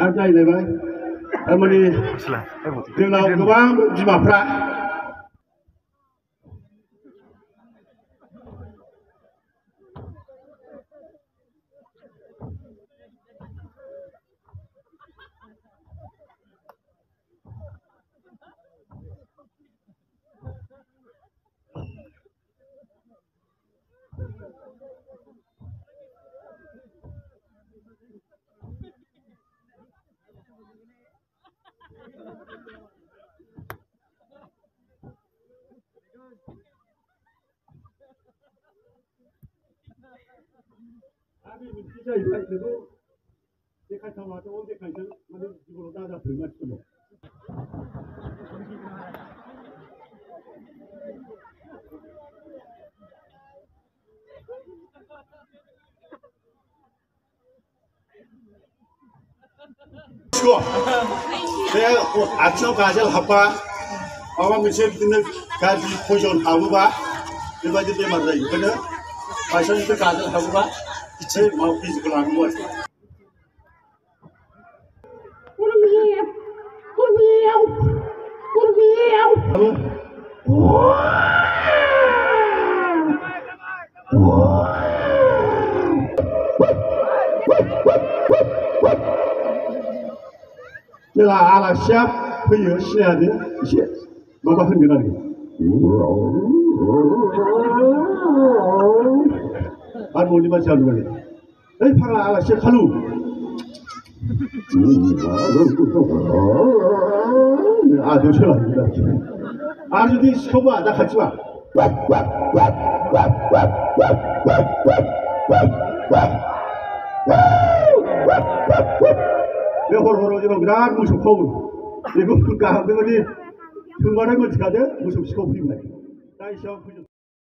जाहैलायबाय थारमाने जोंनाव गोबां बिमाफ्रा जाहैबाय बेखौ देखायथावाथ' देखायदों माने जिबनाव दाजाथों मानसिफोरनाव बे आथिङाव गाजोल हाबबा माबा मोनसे बिदिनो गाज्रि पयजन हाबोबा बेबायदि बेमार जायो ओंखायनो बायसान्स गाजोल हाबोबा एसे माबा बिजिखौ लानांगौ आरो जेला आलासिया फैयो सिनायानो एसे माबा होनगोन आरो न'नि मानसिया नुबाय ओइ फाग्ला आलासिया खालु आजों सोलांगोन आरोखि आरो जुदि सिखावबा दाखाथिबा बे हर जोंनाव बिराद मोसौ खावो बेखौ बेबायदि सोंबाथाय मोनथिखादो मोसौ सिखाव फैबाय दा एसेबां